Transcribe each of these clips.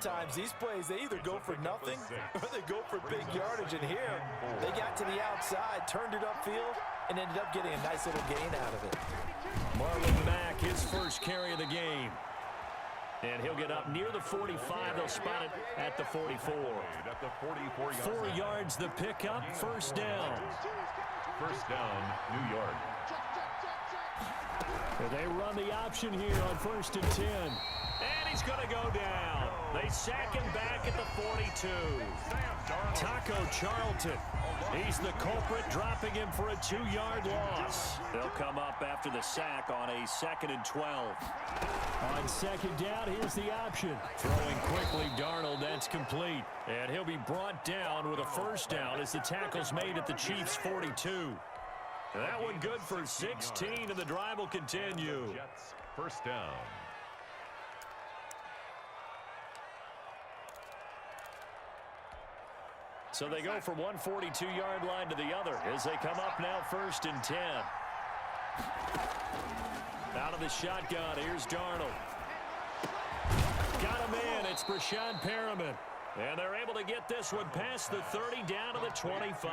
times these plays, they either go for nothing or they go for big yardage. And here, they got to the outside, turned it upfield, and ended up getting a nice little gain out of it. Marlon Mack, his first carry of the game. And he'll get up near the 45. They'll spot it at the 44. 4 yards the pickup, first down. First down, New York. They run the option here on 1st and 10. And he's going to go down. They sack him back at the 42. Taco Charlton. He's the culprit, dropping him for a 2-yard loss. They'll come up after the sack on a 2nd and 12. On 2nd down, here's the option. Throwing quickly, Darnold, that's complete. And he'll be brought down with a first down as the tackle's made at the Chiefs' 42. That one good for 16, and the drive will continue. Jets, first down. So they go from one 42-yard line to the other as they come up now 1st and 10. Out of the shotgun, here's Darnold. Got him in, it's Brashad Perriman. And they're able to get this one past the 30 down to the 25.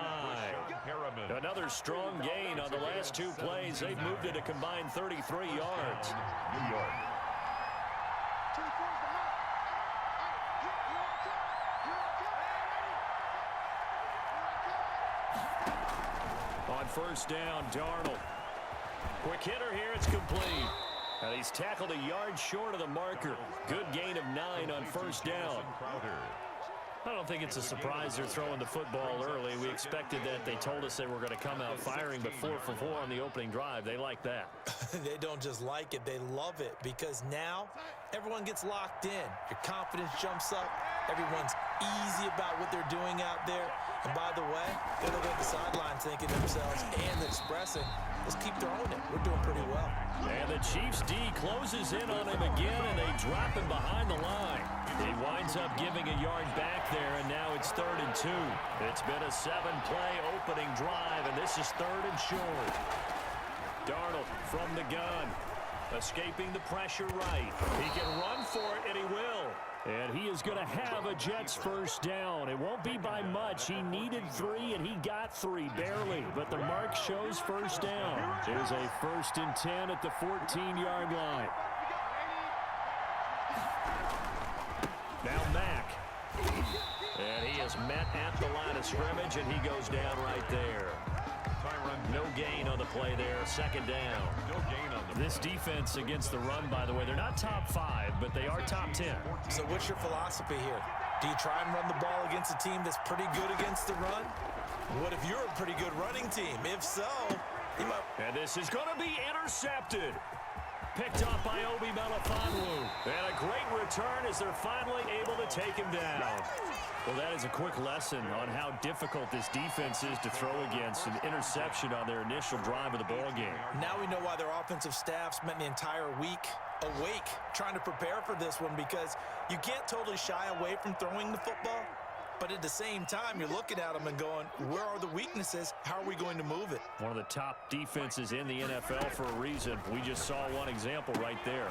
Another strong gain on the last 2 plays. They've moved it a combined 33 yards. New York. On first down, Darnold. Quick hitter here, it's complete. And he's tackled a yard short of the marker. Good gain of 9 on first down. I don't think it's a surprise they're throwing the football early. We expected that. They told us they were going to come out firing, but 4 for 4 on the opening drive. They like that. They don't just like it, they love it, because now everyone gets locked in. Your confidence jumps up. Everyone's easy about what they're doing out there. And by the way, they're looking at the sidelines thinking to themselves and expressing, let's keep throwing it. We're doing pretty well. And the Chiefs D closes in on him again, and they drop him behind the line. He winds up giving a yard back there, and now it's 3rd and 2. It's been a 7-play opening drive, and this is 3rd and short. Darnold from the gun, escaping the pressure right. He can run for it, and he will. And he is going to have a Jets first down. It won't be by much. He needed 3, and he got 3, barely. But the mark shows first down. There's a 1st and 10 at the 14-yard line. Now Mack. And he is met at the line of scrimmage, and he goes down right there. No gain on the play there. 2nd down. No gain on the This defense against the run, by the way, they're not top 5, but they are top 10. So what's your philosophy here? Do you try and run the ball against a team that's pretty good against the run? What if you're a pretty good running team? If so, you might... And this is going to be intercepted. Picked up by Obi Melifonwu. And a great return as they're finally able to take him down. Well, that is a quick lesson on how difficult this defense is to throw against. An interception on their initial drive of the ball game. Now we know why their offensive staff spent the entire week awake trying to prepare for this one, because you can't totally shy away from throwing the football. But at the same time, you're looking at them and going, where are the weaknesses? How are we going to move it? One of the top defenses in the NFL for a reason. We just saw one example right there.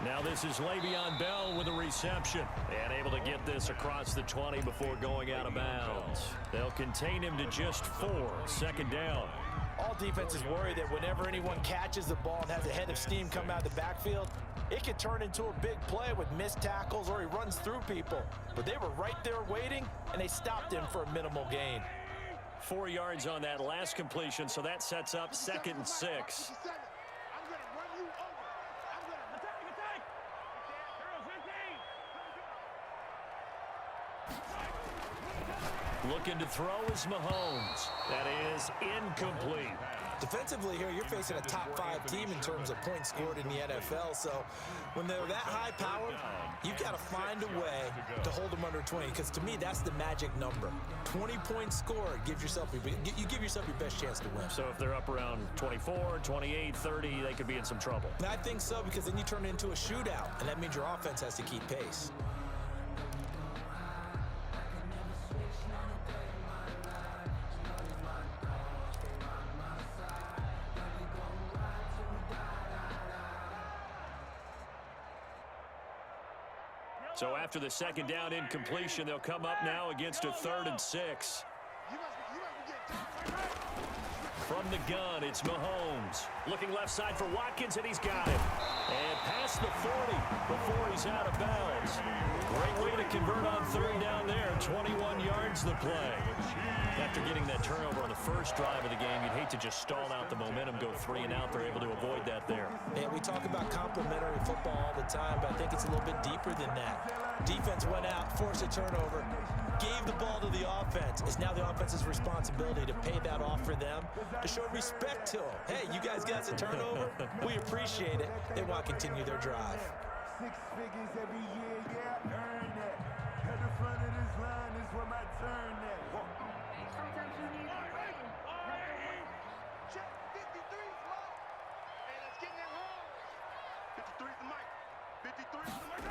Now this is Le'Veon Bell with a reception. And able to get this across the 20 before going out of bounds. They'll contain him to just 4. 2nd down. All defenses worry that whenever anyone catches the ball and has a head of steam come out of the backfield, it could turn into a big play with missed tackles or he runs through people. But they were right there waiting, and they stopped him for a minimal gain. 4 yards on that last completion, so that sets up 2nd and 6. Looking to throw is Mahomes. That is incomplete. Defensively here, you're facing a top 5 team in terms of points scored in the NFL. So when they're that high powered, you've got to find a way to hold them under 20. Because to me, that's the magic number. 20 points scored, you give yourself your best chance to win. So if they're up around 24, 28, 30, they could be in some trouble. And I think so, because then you turn it into a shootout, and that means your offense has to keep pace. So after the second down incompletion, they'll come up now against a 3rd and 6. From the gun, it's Mahomes. Looking left side for Watkins, and he's got it. And past the 40 before he's out of bounds. Great way to convert on 3rd down there. 21 yards the play. After getting that turnover on the first drive of the game, you'd hate to just stall out the momentum, go 3 and out. They're able to avoid that there. Yeah, we talk about complementary football all the time, but I think it's a little bit deeper than that. Defense went out, forced a turnover, gave the ball to the offense. It's now the offense's responsibility to pay that off for them, to show respect to them. Hey, you guys got a turnover? We appreciate it. They want to continue their drive. 6 figures every year, yeah, earn that. At the front of this line is where my turn at. Sometimes you need a break. Check 53's Mike. Hey, let's get that home. 53's the Mike. 53's the Mike.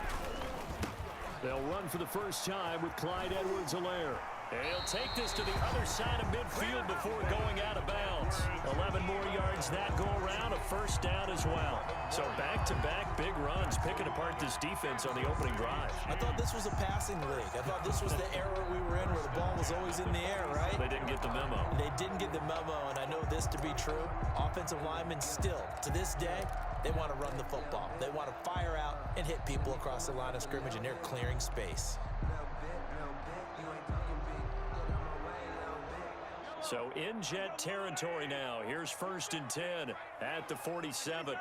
They'll run for the first time with Clyde Edwards-Helaire. He'll take this to the other side of midfield before going out of bounds. 11 more yards that go around, a first down as well. So back-to-back big runs, picking apart this defense on the opening drive. I thought this was a passing league. I thought this was the era we were in where the ball was always in the air, right? They didn't get the memo. They didn't get the memo, and I know this to be true. Offensive linemen still, to this day, they want to run the football. They want to fire out and hit people across the line of scrimmage, and they're clearing space. So in Jet territory now. Here's 1st and 10 at the 47. 57's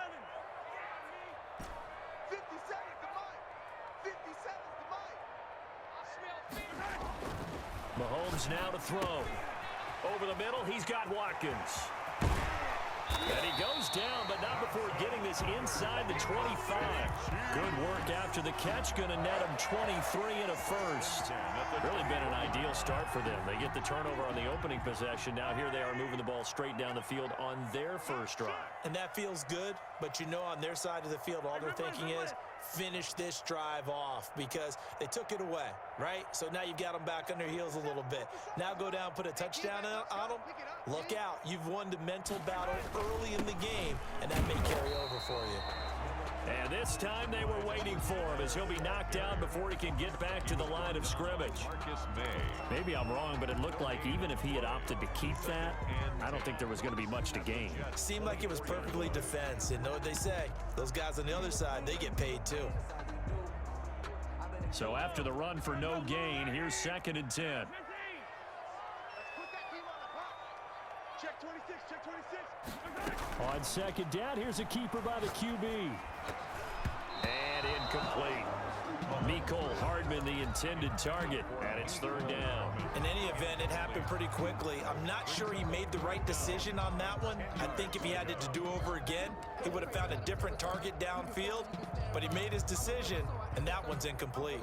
the Mike. 57's the Mike. I smell fear. Mahomes now to throw. Over the middle, he's got Watkins. And he goes down, but not before getting this inside the 25. Good work after the catch. Going to net him 23 and a first. Really been an ideal start for them. They get the turnover on the opening possession. Now here they are moving the ball straight down the field on their first drive. And that feels good, but you know on their side of the field, all they're thinking is finish this drive off because they took it away, right? So now you've got them back on their heels a little bit. Now go down, put a touchdown on them. Look out. You've won the mental battle early in the game, and that may carry over for you. And this time they were waiting for him as he'll be knocked down before he can get back to the line of scrimmage. Marcus May. Maybe I'm wrong, but it looked like even if he had opted to keep that, I don't think there was going to be much to gain. Seemed like it was perfectly defense. And know what they say? Those guys on the other side, they get paid too. So after the run for no gain, here's 2nd and 10. Let's put that team on the clock. Check 26, check 26. On 2nd down, here's a keeper by the QB. And incomplete. Mecole Hardman, the intended target, and it's 3rd down. In any event, it happened pretty quickly. I'm not sure he made the right decision on that one. I think if he had it to do over again, he would have found a different target downfield. But he made his decision, and that one's incomplete.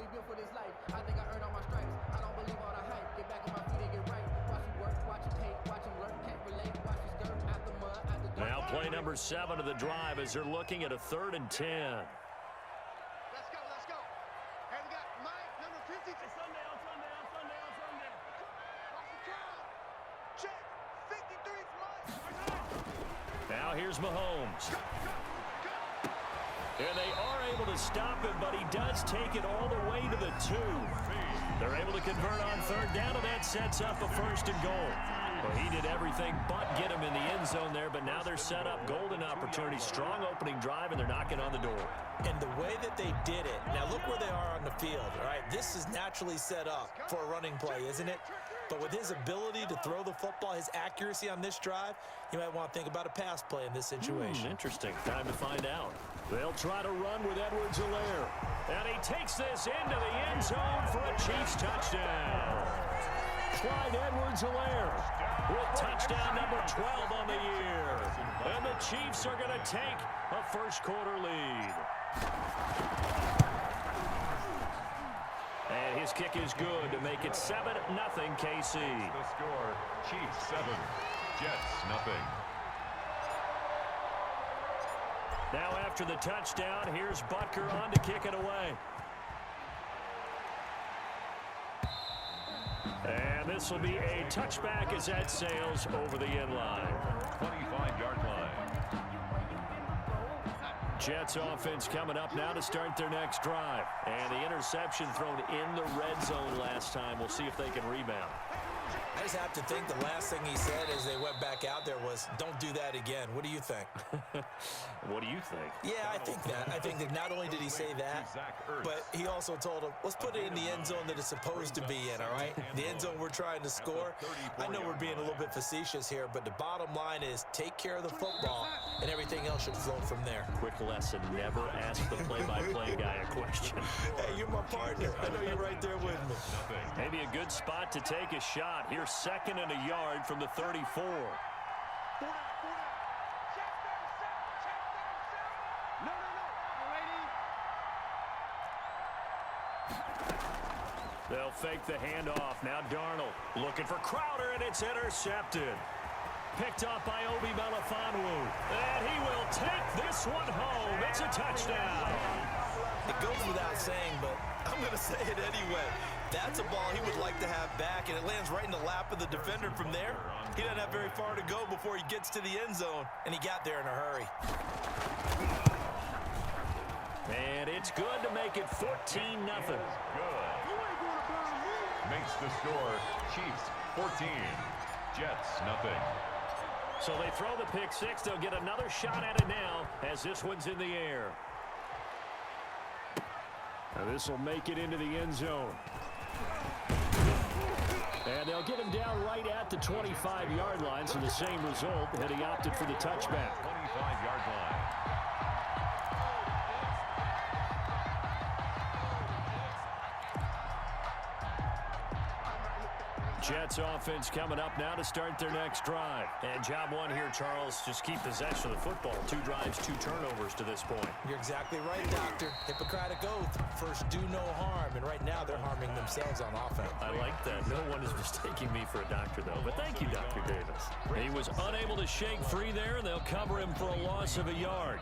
Now play number 7 of the drive as they're looking at a 3rd and 10. Let's go, let's go. And we got Mike, number 50. It's Sunday. Watch the crowd. Check 53's Mike. Now here's Mahomes. And they are able to stop him, but he does take it all the way to the 2. They're able to convert on 3rd down, and that sets up a 1st and goal. Well, he did everything but get him in the end zone there, but now they're set up. Golden opportunity, strong opening drive, and they're knocking on the door. And the way that they did it, now look where they are on the field, all right? This is naturally set up for a running play, isn't it? But with his ability to throw the football, his accuracy on this drive, you might want to think about a pass play in this situation. Interesting. Time to find out. They'll try to run with Edwards-Helaire. And he takes this into the end zone for a Chiefs touchdown. Clyde Edwards-Helaire with touchdown number 12 on the year. And the Chiefs are going to take a first-quarter lead. And his kick is good to make it 7-0 KC. The score, Chiefs 7, Jets 0. Now after the touchdown, here's Butker on to kick it away. And this will be a touchback as that sails over the end line. 25-yard line. Jets offense coming up now to start their next drive. And the interception thrown in the red zone last time. We'll see if they can rebound. I just have to think the last thing he said as they went back out there was, don't do that again. What do you think? What do you think? Yeah, I think that. I think that not only did he say that, but he also told him, let's put it in the end zone that it's supposed to be in, all right? The end zone we're trying to score. I know we're being a little bit facetious here, but the bottom line is take care of the football, and everything else should flow from there. Quick lesson, never ask the play-by-play guy a question. Hey, you're my partner. I know you're right there with me. Maybe a good spot to take a shot. Here's 2nd and a yard from the 34. They'll fake the handoff. Now Darnold looking for Crowder, and it's intercepted. Picked up by Obi Melifonwu. And he will take this one home. It's a touchdown. It goes without saying, but I'm going to say it anyway. That's a ball he would like to have back, and it lands right in the lap of the defender from there. He doesn't have very far to go before he gets to the end zone, and he got there in a hurry. And it's good to make it 14-0. Good. Makes the score Chiefs 14, Jets nothing. So they throw the pick six. They'll get another shot at it now as this one's in the air. Now this will make it into the end zone. And they'll get him down right at the 25-yard line, so the same result, and he opted for the touchback. 25-yard line. Jets offense coming up now to start their next drive. And job one here, Charles, just keep possession of the football. 2 drives, 2 turnovers to this point. You're exactly right, Doctor. Hippocratic oath. First, do no harm. And right now, they're harming themselves on offense. I like that. No one is mistaking me for a doctor, though. But thank you, Dr. Davis. He was unable to shake free there, and they'll cover him for a loss of a yard.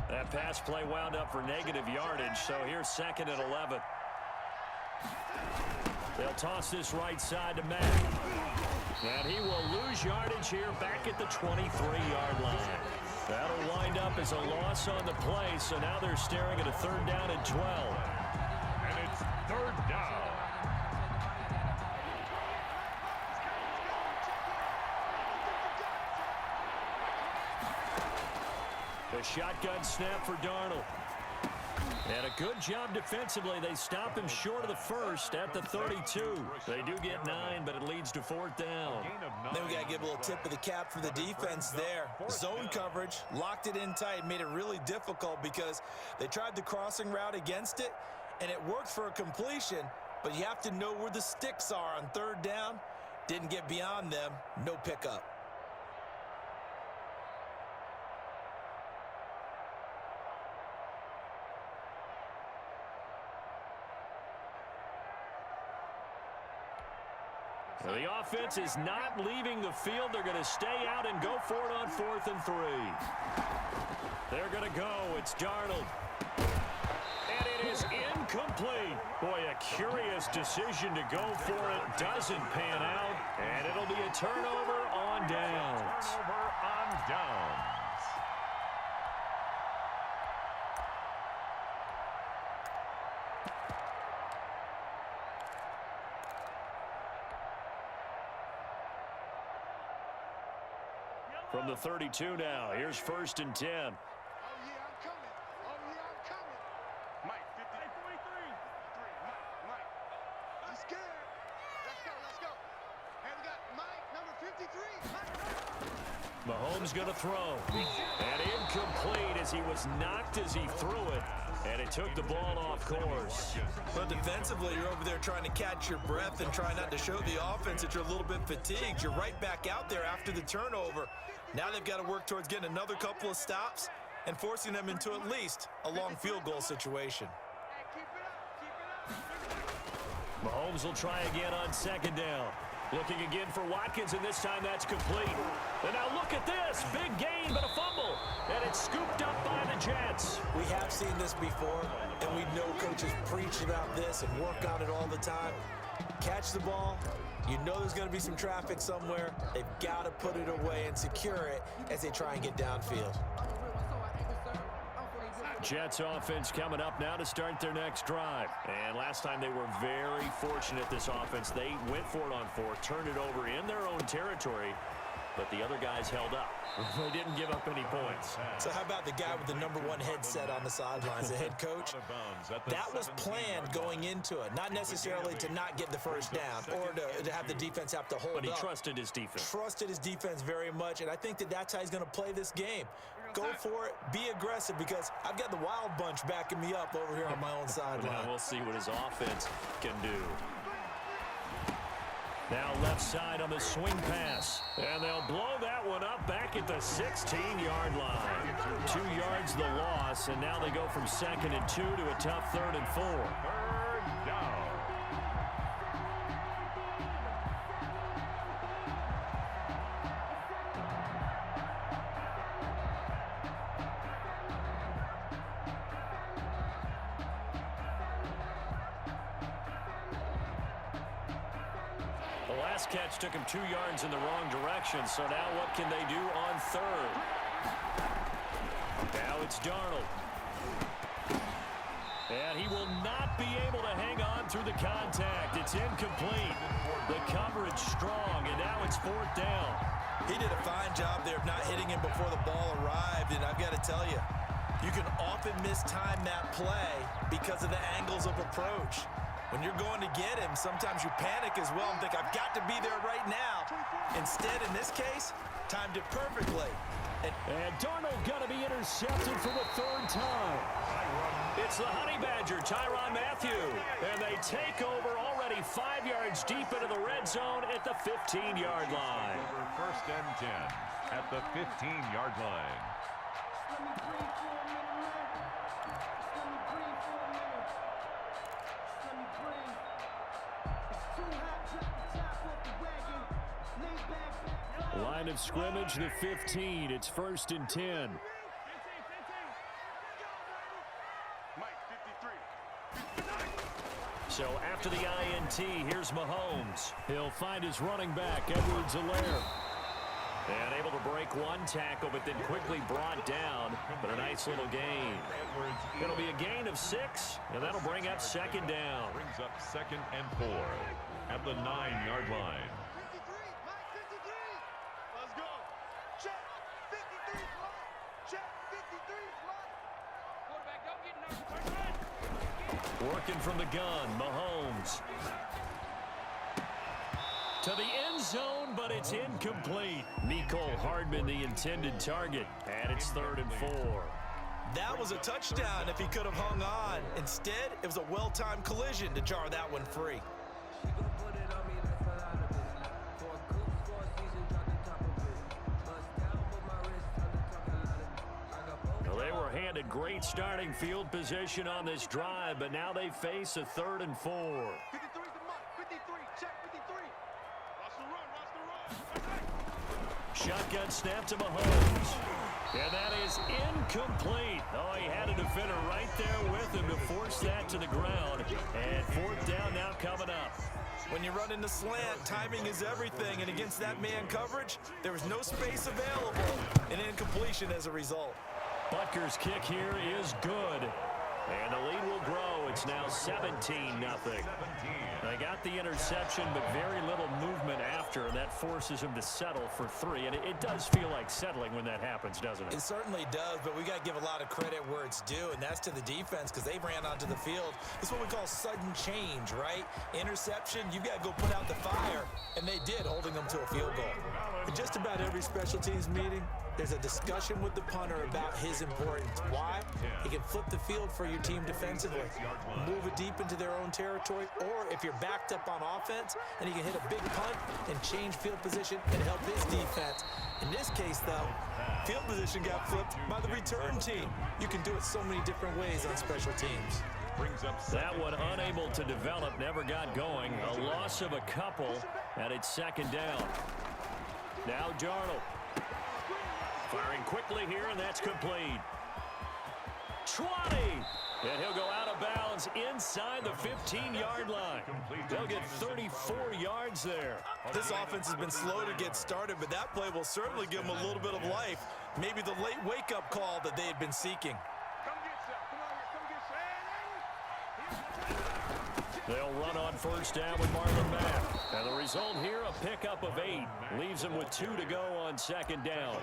That pass play wound up for negative yardage, so here's 2nd and 11. They'll toss this right side to Mack. And he will lose yardage here back at the 23-yard line. That'll wind up as a loss on the play, so now they're staring at a 3rd down and 12. And it's 3rd down. The shotgun snap for Darnold. And a good job defensively. They stop him short of the first at the 32. They do get 9, but it leads to 4th down. Then we got to give a little tip of the cap for the defense there. Zone coverage, locked it in tight, made it really difficult because they tried the crossing route against it, and it worked for a completion, but you have to know where the sticks are on 3rd down. Didn't get beyond them, no pickup. Well, the offense is not leaving the field. They're going to stay out and go for it on 4th and 3. They're going to go. It's Darnold. And it is incomplete. Boy, a curious decision to go for it. Doesn't pan out. And it'll be a turnover on downs. Turnover on downs. From the 32 now, here's 1st and 10. Oh, yeah, I'm coming. Oh, yeah, I'm coming. Mike, 43. Mike. I'm scared. Let's go. And we got Mike, number 53. Mahomes going to throw. And incomplete as he was knocked as he threw it. And it took the ball off course. But defensively, you're over there trying to catch your breath and try not to show the offense that you're a little bit fatigued. You're right back out there after the turnover. Now they've got to work towards getting another couple of stops and forcing them into at least a long field goal situation. Hey, keep it up. Mahomes will try again on 2nd down. Looking again for Watkins, and this time that's complete. And now look at this. Big gain, but a fumble. And it's scooped up by the Jets. We have seen this before, and we know coaches preach about this and work on it all the time. Catch the ball. You know there's going to be some traffic somewhere. They've got to put it away and secure it as they try and get downfield. Jets offense coming up now to start their next drive. And last time they were very fortunate, this offense. They went for it on fourth, turned it over in their own territory, but the other guys held up. They didn't give up any points. So how about the guy with the #1 headset on the sidelines, the head coach? That was planned going into it, not necessarily to not get the first down or to have the defense have to hold up. But he trusted his defense. Trusted his defense very much, and I think that's how he's going to play this game. Go for it, be aggressive, because I've got the wild bunch backing me up over here on my own sideline. Now we'll see what his offense can do. Now left side on the swing pass. And they'll blow that one up back at the 16-yard line. 2 yards the loss, and now they go from 2nd and 2 to a tough 3rd and 4. Third down. Catch took him 2 yards in the wrong direction, so now what can they do on 3rd? Now it's Darnold. And he will not be able to hang on through the contact. It's incomplete. The coverage strong, and now it's 4th down. He did a fine job there of not hitting him before the ball arrived, and I've got to tell you, you can often mistime that play because of the angles of approach. When you're going to get him, sometimes you panic as well and think, I've got to be there right now. Instead, in this case, timed it perfectly. And Darnold going to be intercepted for the 3rd time. It's the Honey Badger, Tyrann Mathieu. And they take over already 5 yards deep into the red zone at the 15-yard line. Over 1st and 10 at the 15-yard line. Line of scrimmage, the 15. It's 1st and 10. So after the INT, here's Mahomes. He'll find his running back, Edwards-Helaire. And able to break one tackle, but then quickly brought down. But a nice little gain. It'll be a gain of 6, and that'll bring up 2nd down. Brings up 2nd and 4 at the 9-yard line. Working from the gun, Mahomes. To the end zone, but it's incomplete. Mecole Hardman, the intended target, and it's 3rd and 4. That was a touchdown if he could have hung on. Instead, it was a well-timed collision to jar that one free. They were handed great starting field position on this drive, but now they face a 3rd and 4. 53 is the mark. 53. Check 53. Watch the run. Shotgun snap to Mahomes. And that is incomplete. Oh, he had a defender right there with him to force that to the ground. And 4th down now coming up. When you run into slant, timing is everything, and against that man coverage, there was no space available, and incompletion as a result. Butker's kick here is good. And the lead will grow. It's now 17-0. They got the interception, but very little movement after, and that forces him to settle for 3. And it does feel like settling when that happens, doesn't it? It certainly does, but we got to give a lot of credit where it's due, and that's to the defense because they ran onto the field. It's what we call sudden change, right? Interception, you've got to go put out the fire, and they did, holding them to a field goal. In just about every special teams meeting, there's a discussion with the punter about his importance. Why? He can flip the field for your team defensively, move it deep into their own territory, or if you're backed up on offense, and he can hit a big punt and change field position and help his defense. In this case, though, field position got flipped by the return team. You can do it so many different ways on special teams. That one unable to develop, never got going. A loss of a couple, and it's 2nd down. Now Darnold. Firing quickly here, and that's complete. 20. And he'll go out of bounds is inside the 15-yard line. They'll get 34 yards there. This offense has been slow to get started, but that play will certainly give them a little bit of life. Maybe the late wake-up call that they had been seeking. Come get some. Come on here. Come get some. They'll run on first down with Marlon Mack. And the result here, a pickup of 8. Leaves them with 2 to go on second down.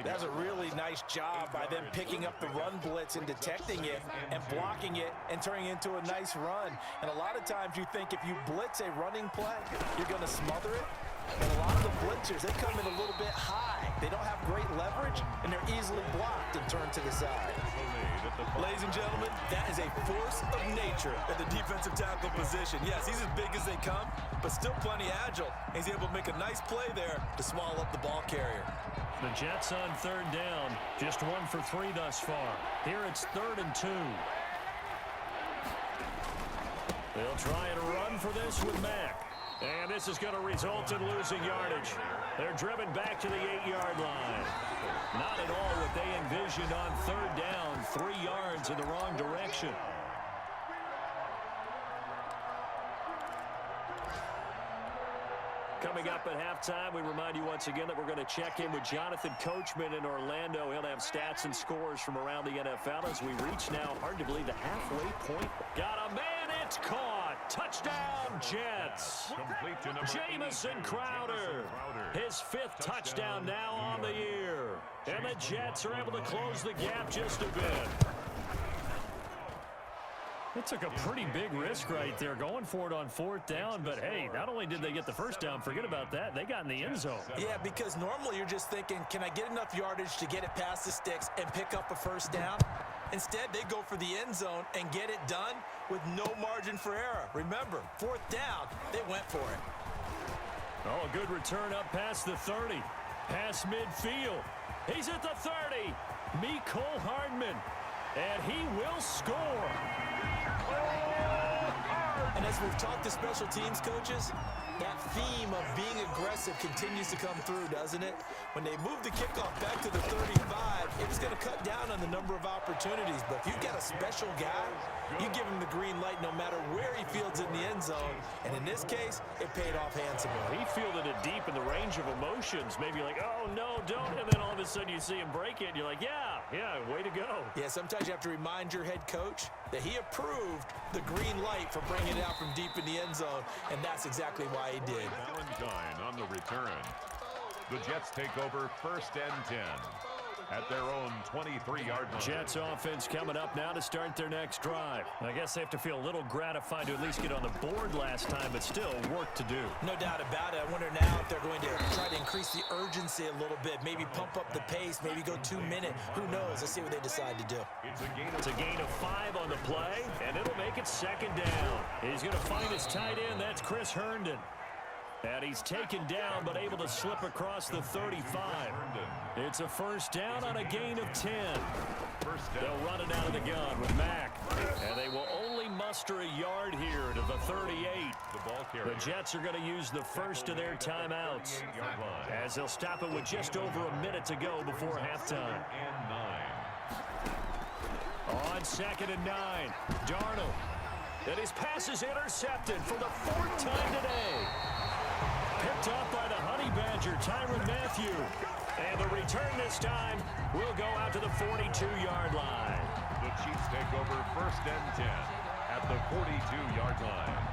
That's a really nice job by them picking up the run blitz and detecting it and blocking it and turning it into a nice run. And a lot of times you think if you blitz a running play, you're going to smother it. And a lot of the blitzers, they come in a little bit high. They don't have great leverage, and they're easily blocked and turned to the side. Ladies and gentlemen, that is a force of nature at the defensive tackle position. Yes, he's as big as they come, but still plenty agile. He's able to make a nice play there to swallow up the ball carrier. The Jets on third down, just 1 for 3 thus far. Here it's 3rd and 2. They'll try and run for this with Mack. And this is going to result in losing yardage. They're driven back to the 8-yard line. Not at all what they envisioned on third down, 3 yards in the wrong direction. Coming up at halftime, we remind you once again that we're going to check in with Jonathan Coachman in Orlando. He'll have stats and scores from around the NFL as we reach now, hard to believe, the halfway point. Got a man, it's caught. Touchdown, Jets. Jamison Crowder. His 5th touchdown now on the year. And the Jets are able to close the gap just a bit. It took a pretty big risk right there going for it on 4th down, but hey, not only did they get the first down, forget about that, they got in the end zone. Yeah, because normally you're just thinking, can I get enough yardage to get it past the sticks and pick up a first down? Instead, they go for the end zone and get it done with no margin for error. Remember, 4th down, they went for it. Oh, a good return up past the 30. Past midfield. He's at the 30. Mecole Hardman. And he will score. And as we've talked to special teams coaches, that theme of being aggressive continues to come through, doesn't it? When they move the kickoff back to the 35, it's going to cut down on the number of opportunities. But if you've got a special guy, you give him the green light no matter where he fields in the end zone. And in this case, it paid off handsomely. He fielded it deep in the range of emotions. Maybe like, oh, no, don't. And then all of a sudden you see him break it, and you're like, yeah, way to go. Yeah, sometimes you have to remind your head coach that he approved the green light for bringing it out from deep in the end zone, and that's exactly why he did. Valentine on the return. The Jets take over 1st and 10 at their own 23-yard line. Jets offense coming up now to start their next drive. I guess they have to feel a little gratified to at least get on the board last time, but still work to do. No doubt about it. I wonder now if they're going to try to increase the urgency a little bit, maybe pump up the pace, maybe go 2-minute. Who knows? Let's see what they decide to do. It's a gain of 5 on the play, and it'll make it 2nd down. He's going to find his tight end. That's Chris Herndon. And he's taken down, but able to slip across the 35. It's a 1st down on a gain of 10. They'll run it out of the gun with Mack. And they will only muster a yard here to the 38. The Jets are going to use the first of their timeouts, as they'll stop it with just over a minute to go before halftime. On 2nd and 9, Darnold. And his pass is intercepted for the 4th time today. Picked off by the Honey Badger, Tyrann Mathieu. And the return this time will go out to the 42-yard line. The Chiefs take over 1st and 10 at the 42-yard line.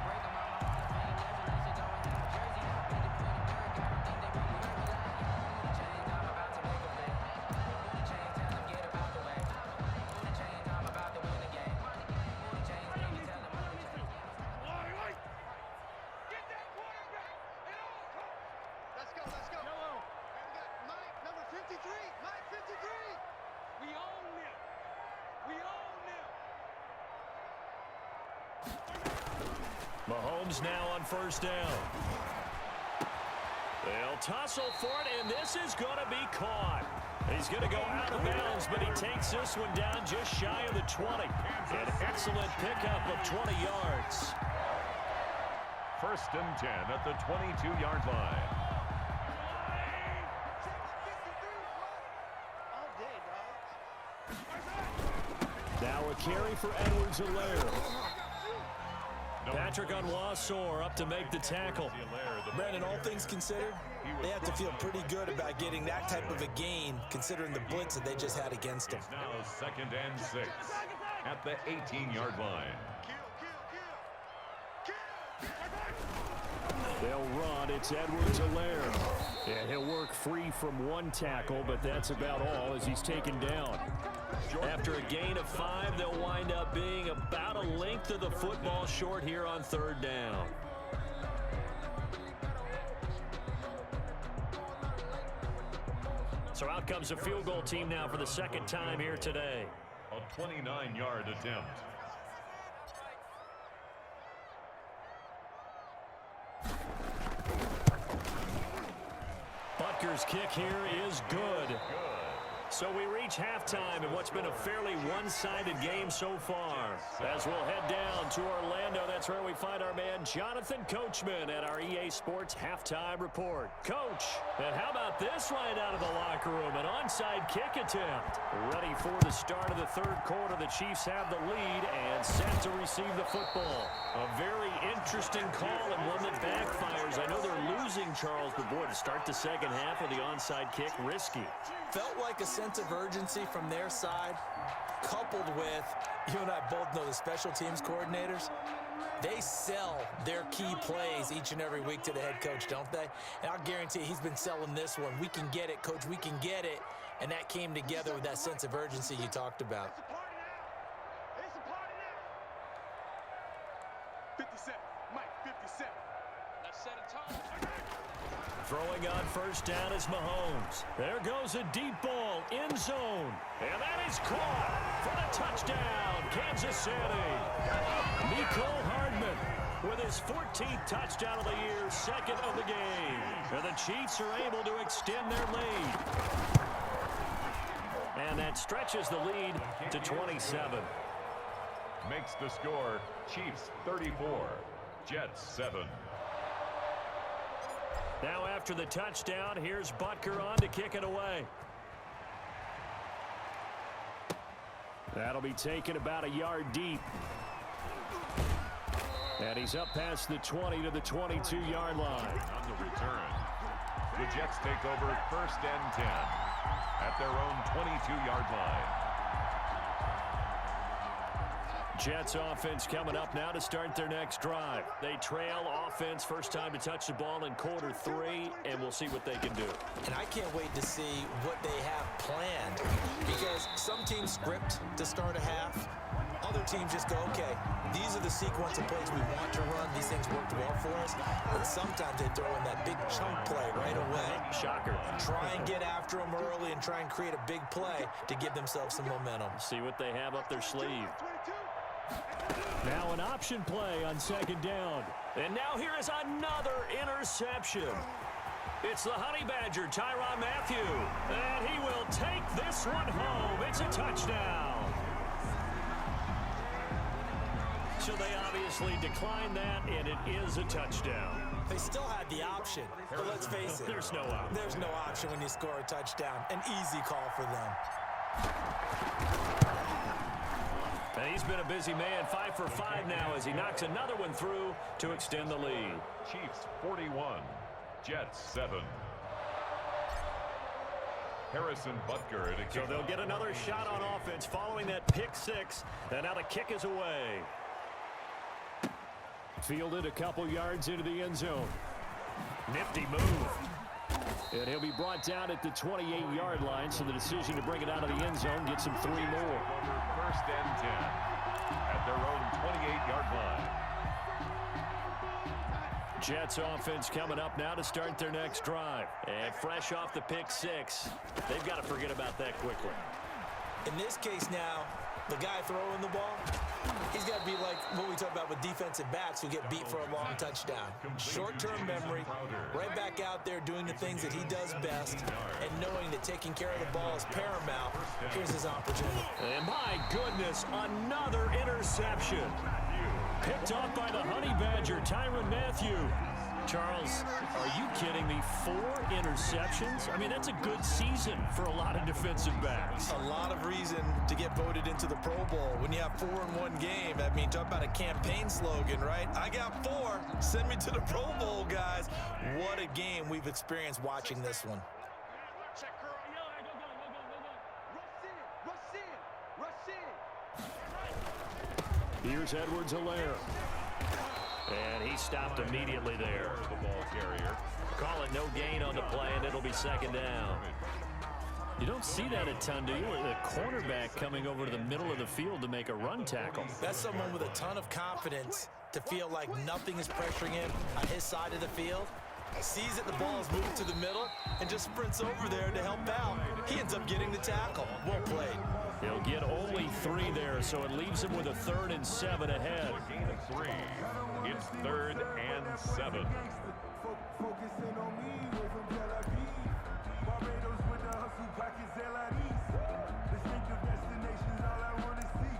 Mahomes now on 1st down. They'll tussle for it, and this is going to be caught. He's going to go out of bounds, but he takes this one down just shy of the 20. An excellent pickup of 20 yards. 1st and 10 at the 22-yard line. Now a carry for Edwards-Helaire. Patrick Onwuasor up to make the tackle. Brandon, all things considered, they have to feel pretty good about getting that type of a gain, considering the blitz that they just had against them. It's now 2nd and 6 at the 18-yard line. They'll run. It's Edwards-Helaire. And he'll work free from one tackle, but that's about all as he's taken down. After a gain of 5, they'll wind up being about a length of the football short here on 3rd down. So out comes a field goal team now for the 2nd time here today. A 29-yard attempt. Butker's kick here is good. So we reach halftime in what's been a fairly one-sided game so far. As we'll head down to Orlando, that's where we find our man Jonathan Coachman at our EA Sports Halftime Report. Coach, and how about this right out of the locker room? An onside kick attempt. Ready for the start of the 3rd quarter. The Chiefs have the lead and set to receive the football. A very interesting call and one that backfires. I know they're losing, Charles, but boy, to start the 2nd half with the onside kick, risky. Felt like a sense of urgency from their side, coupled with, you and I both know the special teams coordinators, they sell their key plays each and every week to the head coach, don't they? And I'll guarantee he's been selling this one. We can get it, coach, we can get it. And that came together with that sense of urgency you talked about. It's a party now. 57, Mike, 57. Let's set a tone. Throwing on 1st down is Mahomes. There goes a deep ball, end zone. And that is caught for the touchdown, Kansas City. Mecole Hardman with his 14th touchdown of the year, 2nd of the game. And the Chiefs are able to extend their lead. And that stretches the lead to 27. Makes the score Chiefs 34, Jets 7. Now after the touchdown, here's Butker on to kick it away. That'll be taken about a yard deep. And he's up past the 20 to the 22-yard line. On the return, the Jets take over 1st and 10 at their own 22-yard line. Jets offense coming up now to start their next drive. They trail offense, first time to touch the ball in quarter 3, and we'll see what they can do. And I can't wait to see what they have planned, because some teams script to start a half. Other teams just go, okay, these are the sequence of plays we want to run. These things worked well for us. And sometimes they throw in that big chunk play right away. Shocker. Try and get after them early and try and create a big play to give themselves some momentum. See what they have up their sleeve. Now an option play on 2nd down. And now here is another interception. It's the Honey Badger, Tyrann Mathieu. And he will take this one home. It's a touchdown. So they obviously declined that, and it is a touchdown. They still had the option, but let's face it. There's no option. There's no option when you score a touchdown. An easy call for them. And he's been a busy man, 5 for 5 now as he knocks another one through to extend the lead. Chiefs 41, Jets 7. Harrison Butker at a kick. So they'll get another shot on offense following that pick 6. And now the kick is away. Fielded a couple yards into the end zone. Nifty move. And he'll be brought down at the 28-yard line, so the decision to bring it out of the end zone gets him 3 more. Over 1st and 10 at their own 28-yard line. Jets offense coming up now to start their next drive. And fresh off the pick 6, they've got to forget about that quickly. In this case now, the guy throwing the ball, he's got to be like what we talk about with defensive backs who get beat for a long touchdown. Short-term memory, right back out there doing the things that he does best, and knowing that taking care of the ball is paramount. Here's his opportunity. And my goodness, another interception. Picked off by the Honey Badger, Tyrann Mathieu. Charles, are you kidding me? 4 interceptions? I mean, that's a good season for a lot of defensive backs. A lot of reason to get voted into the Pro Bowl when you have 4 in one game. I mean, talk about a campaign slogan, right? I got 4. Send me to the Pro Bowl, guys. What a game we've experienced watching this one. Check her out. Rush in. Here's Edwards-Helaire. And he stopped immediately there. The ball carrier. Call it no gain on the play, and it'll be second down. You don't see that a ton, do you? The cornerback coming over to the middle of the field to make a run tackle. That's someone with a ton of confidence to feel like nothing is pressuring him on his side of the field. Sees that the ball is moved to the middle and just sprints over there to help out. He ends up getting the tackle. Well played. He'll get only 3 there, so it leaves him with a 3rd and 7 ahead. Gain of 3. It's 3rd and 7. Focusing on me, way from Tel Aviv. Barbados with the hustle pockets, LIDs. Distinctive destinations, all I want to see.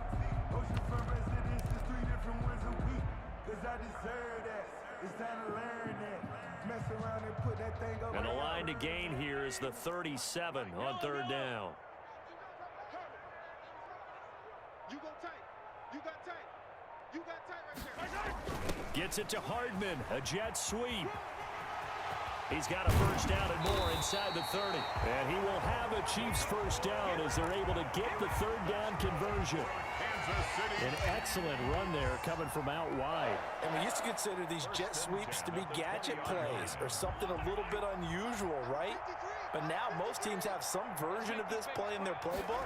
Oceanfront residences, 3 different ones a week. Cause I deserve that. It's time to learn that. Mess around and put that thing up. And the line to gain here is the 37 on 3rd down. You go tight. You got tight. You got tight right there. Gets it to Hardman, a jet sweep. He's got a first down and more inside the 30. And he will have a Chiefs first down as they're able to get the 3rd down conversion. An excellent run there coming from out wide. And we used to consider these jet sweeps to be gadget plays or something a little bit unusual, right? But now most teams have some version of this play in their playbook.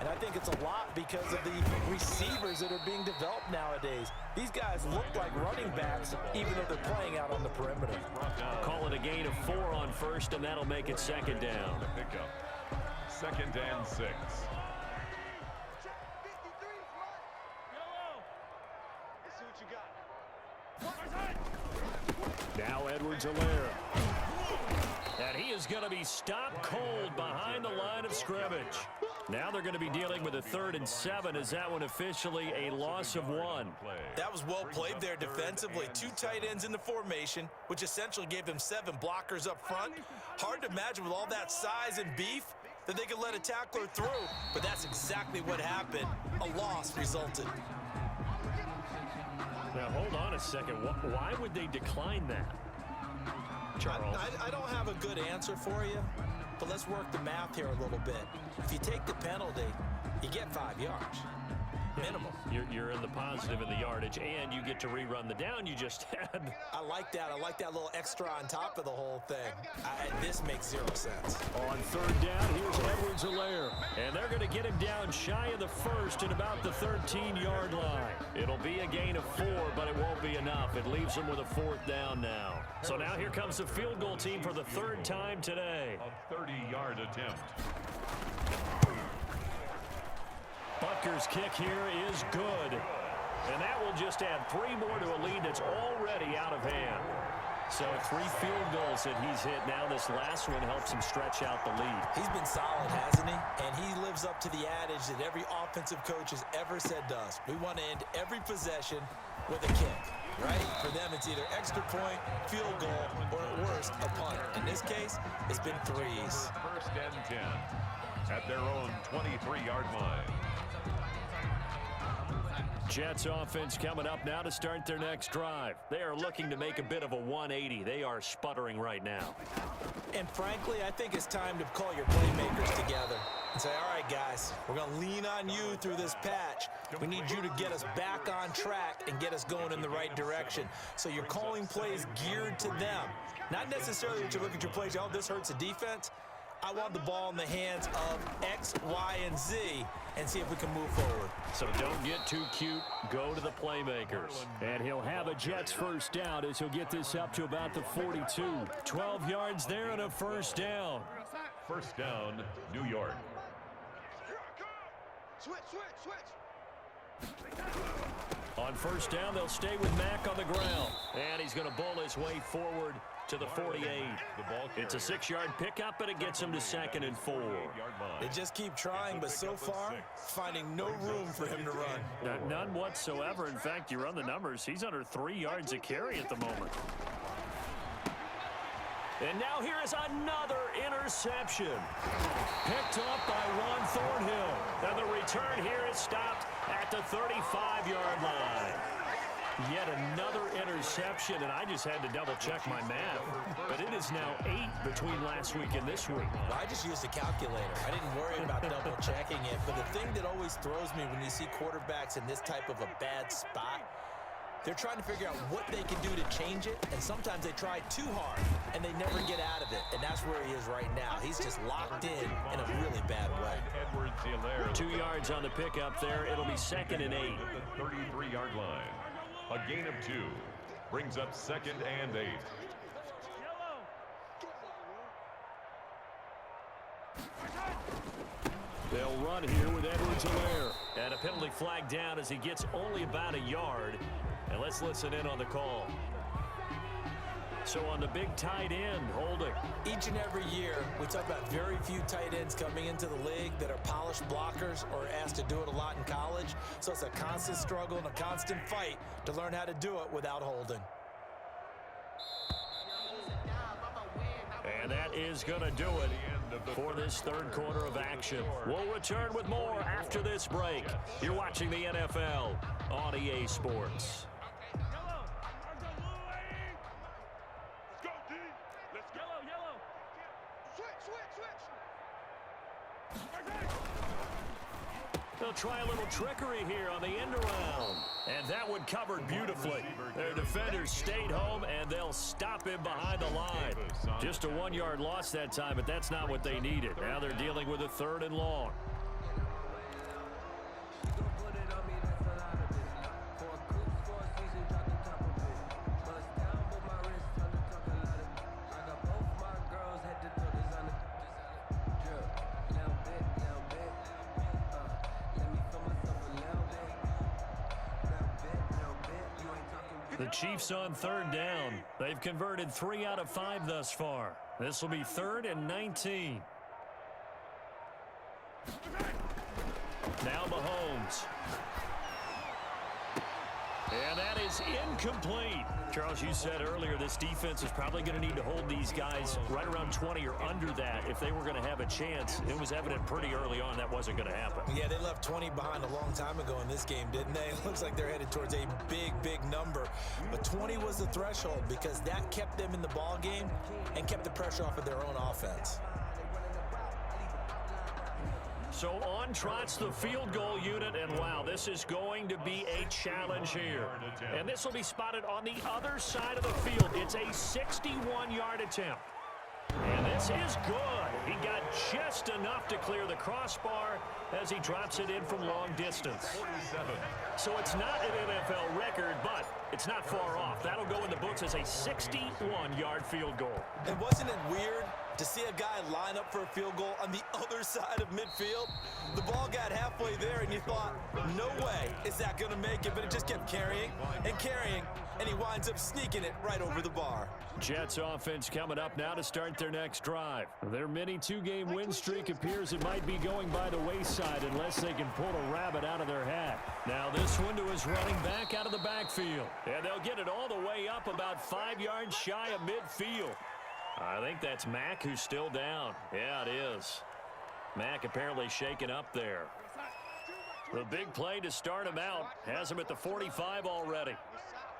And I think it's a lot because of the receivers that are being developed nowadays. These guys look like running backs even though they're playing out on the perimeter. Call it a gain of 4 on 1st, and that'll make it 2nd down. Pickup. 2nd and 6. Check 53, smart. Let's see what you got. Now Edwards-Helaire. And he is going to be stopped cold behind the line of scrimmage. Now they're going to be dealing with a 3rd and 7. Is that one officially a loss of 1? That was well played there defensively. 2 tight ends in the formation, which essentially gave them 7 blockers up front. Hard to imagine with all that size and beef that they could let a tackler through, but that's exactly what happened. A loss resulted. Now, hold on a second. Why would they decline that? Charles. I don't have a good answer for you, but let's work the math here a little bit. If you take the penalty, you get 5 yards. Minimum. You're in the positive in the yardage, and you get to rerun the down you just had. I like that. I like that little extra on top of the whole thing. This makes 0 sense. On 3rd down, here's Edwards-Helaire. And they're going to get him down shy of the 1st at about the 13-yard line. It'll be a gain of 4, but it won't be enough. It leaves them with a 4th down now. So now here comes the field goal team for the 3rd time today. A 30-yard attempt. Butker's kick here is good. And that will just add 3 more to a lead that's already out of hand. So 3 field goals that he's hit now. This last one helps him stretch out the lead. He's been solid, hasn't he? And he lives up to the adage that every offensive coach has ever said to us. We want to end every possession with a kick, right? For them, it's either extra point, field goal, or at worst, a punt. In this case, it's been 3s. 1st and 10 at their own 23-yard line. Jets offense coming up now to start their next drive. They are looking to make a bit of a 180. They are sputtering right now. And frankly, I think it's time to call your playmakers together and say, all right, guys, we're going to lean on you through this patch. We need you to get us back on track and get us going in the right direction. So you're calling plays geared to them. Not necessarily that you look at your plays, oh, this hurts the defense. I want the ball in the hands of X, Y, and Z and see if we can move forward. So don't get too cute. Go to the playmakers. And he'll have a Jets first down as he'll get this up to about the 42. 12 yards there and a first down. 1st down, New York. Switch, switch, switch. On 1st down, they'll stay with Mack on the ground. And he's going to bull his way forward to the 48. It's a 6-yard pickup, but it gets him to 2nd and 4. They just keep trying, but so far, finding no room for him to run. None whatsoever. In fact, you run the numbers. He's under 3 yards a carry at the moment. And now here is another interception. Picked up by Juan Thornhill. And the return here is stopped at the 35-yard line. Yet another interception, and I just had to double-check my math. But it is now 8 between last week and this week. Well, I just used a calculator. I didn't worry about double-checking it. But the thing that always throws me when you see quarterbacks in this type of a bad spot, they're trying to figure out what they can do to change it, and sometimes they try too hard, and they never get out of it, and that's where he is right now. He's just locked in a really bad way. 2 yards on the pickup there. It'll be 2nd and 8. The 33-yard line. A gain of 2 brings up 2nd and 8. They'll run here with Edwards-Helaire. And a penalty flag down as he gets only about a yard. And let's listen in on the call. So on the big tight end, holding. Each and every year, we talk about very few tight ends coming into the league that are polished blockers or asked to do it a lot in college. So it's a constant struggle and a constant fight to learn how to do it without holding. And that is going to do it for this third quarter of action. We'll return with more after this break. You're watching the NFL on EA Sports. They'll try a little trickery here on the end around. And that one covered beautifully. Their defenders stayed home, and they'll stop him behind the line. Just a 1-yard loss that time, but that's not what they needed. Now they're dealing with a 3rd and long. The Chiefs on 3rd down. They've converted 3 out of 5 thus far. This will be 3rd and 19. Now Mahomes. And that is incomplete. Charles, you said earlier this defense is probably going to need to hold these guys right around 20 or under that if they were going to have a chance. It was evident pretty early on that wasn't going to happen. Yeah, they left 20 behind a long time ago in this game, didn't they? It looks like they're headed towards a big, big number. But 20 was the threshold because that kept them in the ball game and kept the pressure off of their own offense. So on trots the field goal unit, and wow, this is going to be a challenge here. And this will be spotted on the other side of the field. It's a 61-yard attempt. And this is good. He got just enough to clear the crossbar as he drops it in from long distance. 47. So it's not an NFL record, but it's not far off. That'll go in the books as a 61-yard field goal. And wasn't it weird to see a guy line up for a field goal on the other side of midfield? The ball got halfway there, and you thought, no way is that going to make it, but it just kept carrying, and he winds up sneaking it right over the bar. Jets offense coming up now to start their next drive. Their mini 2-game win streak appears it might be going by the wayside unless they can pull a rabbit out of their hat. Now this one to his running back out of the backfield. And they'll get it all the way up about 5 yards shy of midfield. I think that's Mack who's still down. Yeah, it is. Mack apparently shaken up there. The big play to start him out has him at the 45 already.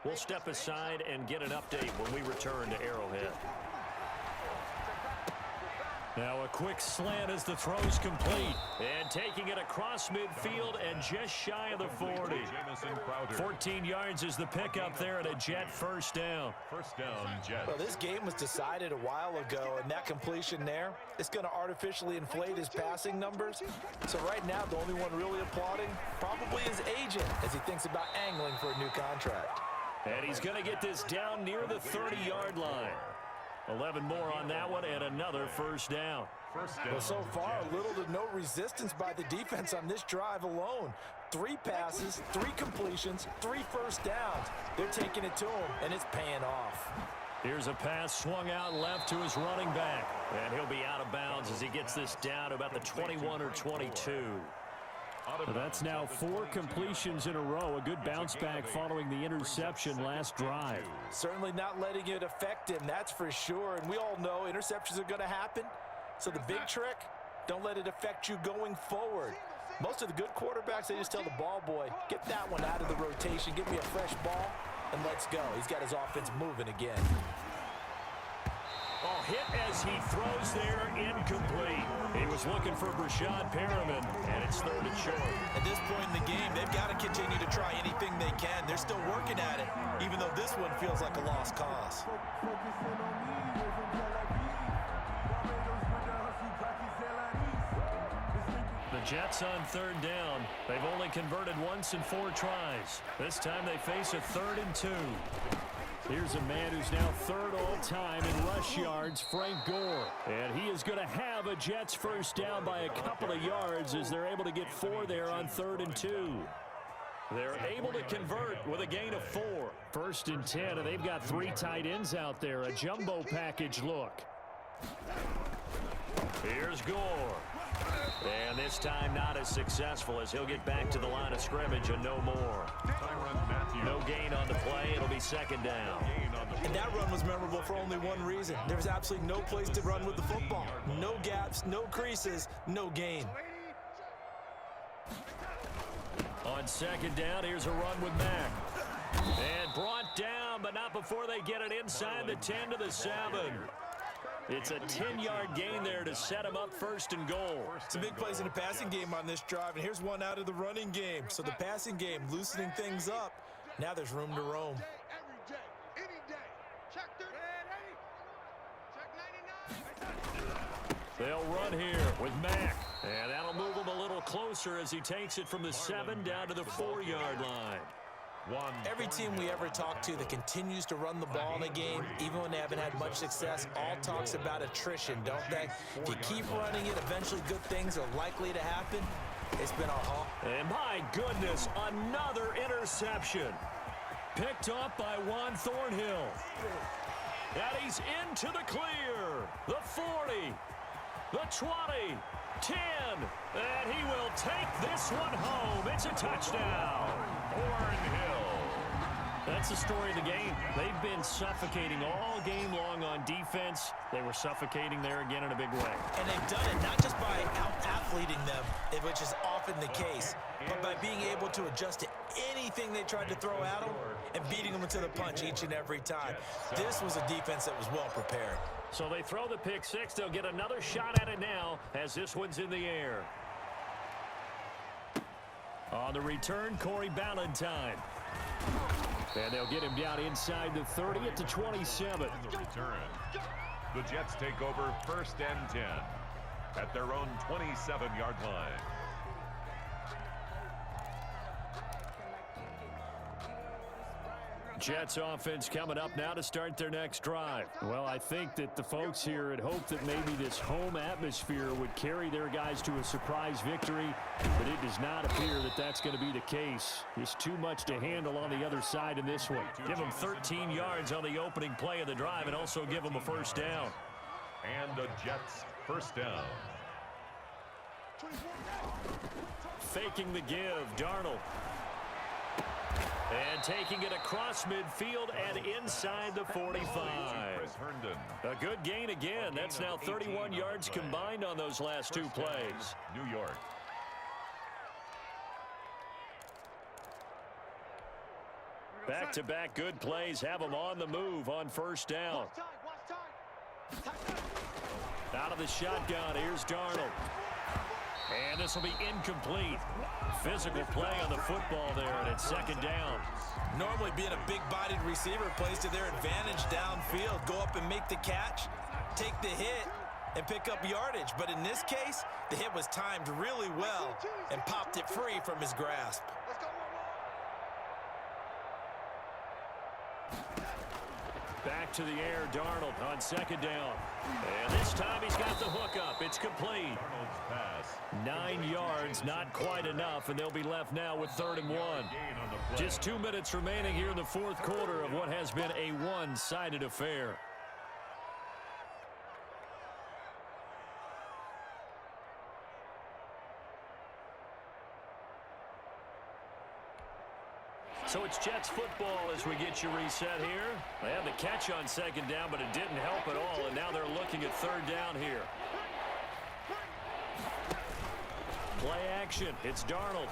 We'll step aside and get an update when we return to Arrowhead. Now a quick slant as the throw's complete. And taking it across midfield and just shy of the 40. 14 yards is the pickup there at a Jet first down. First down, Jets. Well, this game was decided a while ago, and that completion there is going to artificially inflate his passing numbers. So right now, the only one really applauding probably his agent as he thinks about angling for a new contract. And he's going to get this down near the 30-yard line. 11 more on that one and another first down. Well, so far, little to no resistance by the defense on this drive alone. 3 passes, 3 completions, 3 first downs. They're taking it to him, and it's paying off. Here's a pass swung out left to his running back. And he'll be out of bounds as he gets this down to about the 21 or 22. That's now 4 completions in a row. A good bounce back following the interception last drive. Certainly not letting it affect him, that's for sure. And we all know interceptions are going to happen. So the big trick, don't let it affect you going forward. Most of the good quarterbacks, they just tell the ball boy, get that one out of the rotation, give me a fresh ball, and let's go. He's got his offense moving again. Oh, hit as he throws there, incomplete. He was looking for Brashad Perriman, and it's 3rd and short. At this point in the game, they've got to continue to try anything they can. They're still working at it, even though this one feels like a lost cause. The Jets on 3rd down. They've only converted once in 4 tries. This time they face a 3rd and 2. Here's a man who's now 3rd all-time in rush yards, Frank Gore. And he is going to have a Jets first down by a couple of yards as they're able to get 4 there on 3rd and 2. They're able to convert with a gain of 4. 1st and 10, and they've got 3 tight ends out there. A jumbo package look. Here's Gore. And this time not as successful as he'll get back to the line of scrimmage and no more. No gain on the play. It'll be 2nd down. And that run was memorable for only one reason. There was absolutely no place to run with the football. No gaps, no creases, no gain. On 2nd down, here's a run with Mack. And brought down, but not before they get it inside the 10 to the 7. It's a 10-yard gain there to set him up 1st and goal. Some big plays in the passing game on this drive, and here's one out of the running game. So the passing game loosening things up. Now there's room to roam. Every day, any day. Check 30. Check 99. They'll run here with Mack. And that'll move him a little closer as he takes it from the 7 down to the 4-yard line. Every team we ever talk to that continues to run the ball in a game, even when they haven't had much success, all talks about attrition, don't they? If you keep running it, eventually good things are likely to happen. It's been a haul. And my goodness, another interception. Picked off by Juan Thornhill. And he's into the clear. The 40, the 20, 10. And he will take this one home. It's a touchdown. Thornhill. That's the story of the game. They've been suffocating all game long on defense. They were suffocating there again in a big way. And they've done it not just by out-athleting them, which is often the case, but by being able to adjust to anything they tried to throw at them and beating them to the punch each and every time. This was a defense that was well prepared. So they throw the pick 6. They'll get another shot at it now as this one's in the air. On the return, Corey Ballantyne. And they'll get him down inside the 30 at the 27. On the return, the Jets take over 1st and 10 at their own 27-yard line. Jets offense coming up now to start their next drive. Well, I think that the folks here had hoped that maybe this home atmosphere would carry their guys to a surprise victory, but it does not appear that that's going to be the case. Just too much to handle on the other side in this one. Give them 13 yards on the opening play of the drive and also give them a first down. And the Jets first down. Faking the give, Darnold. And taking it across midfield and inside the 45. Chris Herndon. A good gain again. That's now 31 yards combined on those last 2 plays. New York. Back-to-back good plays have them on the move on first down. Out of the shotgun, here's Darnold. And this will be incomplete. Physical play on the football there, and it's 2nd down. Normally being a big-bodied receiver plays to their advantage downfield. Go up and make the catch, take the hit, and pick up yardage. But in this case, the hit was timed really well and popped it free from his grasp. Back to the air, Darnold on 2nd down. And this time he's got the hook up. It's complete. Darnold's pass. 9 yards, not quite enough, and they'll be left now with 3rd and 1. Just 2 minutes remaining here in the 4th quarter of what has been a one-sided affair. So it's Jets football as we get you reset here. They had the catch on second down, but it didn't help at all, and now they're looking at third down here. Play action. It's Darnold.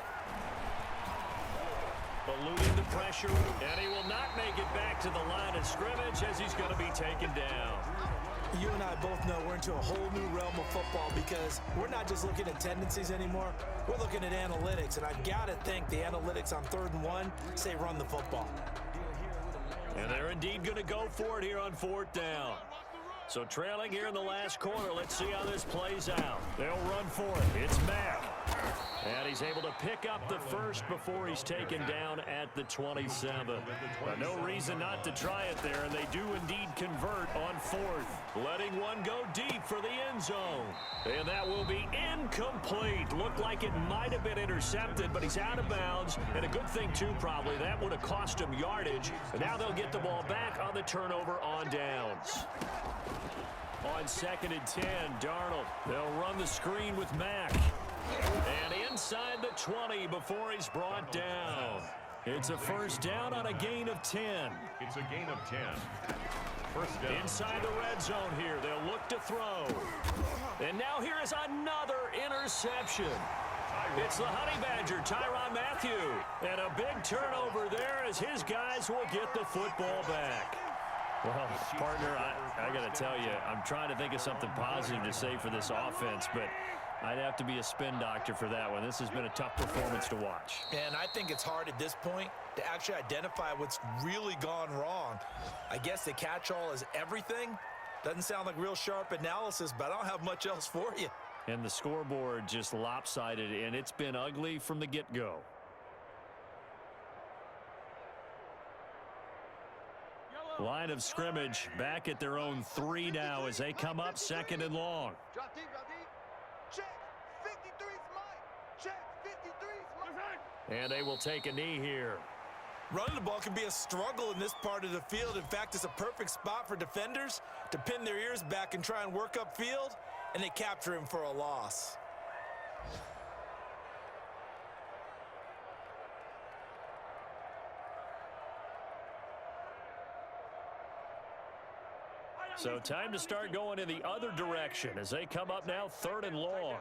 Eluding the pressure, and he will not make it back to the line of scrimmage as he's going to be taken down. You and I both know we're into a whole new realm of football because we're not just looking at tendencies anymore. We're looking at analytics, and I've got to think the analytics on 3rd and 1 say run the football. And they're indeed going to go for it here on 4th down. So trailing here in the last quarter, let's see how this plays out. They'll run for it. It's Mack. And he's able to pick up the first before he's taken down at the 27. But no reason not to try it there, and they do indeed convert on 4th. Letting one go deep for the end zone. And that will be incomplete. Looked like it might have been intercepted, but he's out of bounds. And a good thing, too, probably. That would have cost him yardage. And now they'll get the ball back on the turnover on downs. On 2nd and 10, Darnold. They'll run the screen with Mack. And inside the 20 before he's brought down. It's a first down on a gain of 10. It's a gain of 10. First down. Inside the red zone here. They'll look to throw. And now here is another interception. It's the Honey Badger, Tyrann Mathieu. And a big turnover there as his guys will get the football back. Well, partner, I got to tell you, I'm trying to think of something positive to say for this offense, but I'd have to be a spin doctor for that one. This has been a tough performance to watch. And I think it's hard at this point to actually identify what's really gone wrong. I guess the catch-all is everything. Doesn't sound like real sharp analysis, but I don't have much else for you. And the scoreboard just lopsided, and it's been ugly from the get-go. Line of scrimmage back at their own 3 now as they come up 2nd and long. Drop deep, drop deep. Check. 53's Mike. Check. 53's Mike. And they will take a knee here. Running the ball can be a struggle in this part of the field. In fact, it's a perfect spot for defenders to pin their ears back and try and work upfield, and they capture him for a loss. So time to start going in the other direction as they come up now 3rd and long.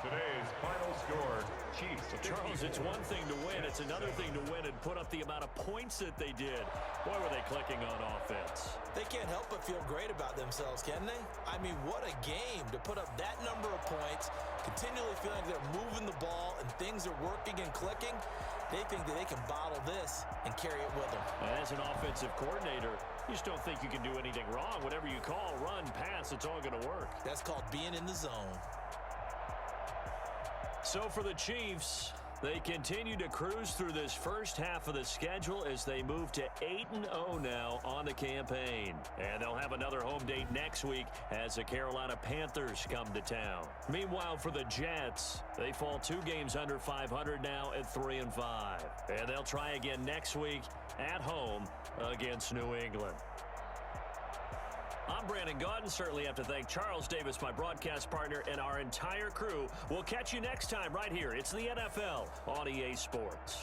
Today's final score, Chiefs. Charles, it's one thing to win. It's another thing to win and put up the amount of points that they did. Boy, were they clicking on offense. They can't help but feel great about themselves, can they? I mean, what a game to put up that number of points, continually feeling like they're moving the ball and things are working and clicking. They think that they can bottle this and carry it with them. And as an offensive coordinator, you just don't think you can do anything wrong. Whatever you call, run, pass, it's all going to work. That's called being in the zone. So for the Chiefs, they continue to cruise through this first half of the schedule as they move to 8-0 now on the campaign. And they'll have another home date next week as the Carolina Panthers come to town. Meanwhile, for the Jets, they fall 2 games under 500 now at 3-5. And they'll try again next week at home against New England. I'm Brandon Gaudin. Certainly have to thank Charles Davis, my broadcast partner, and our entire crew. We'll catch you next time right here. It's the NFL on EA Sports.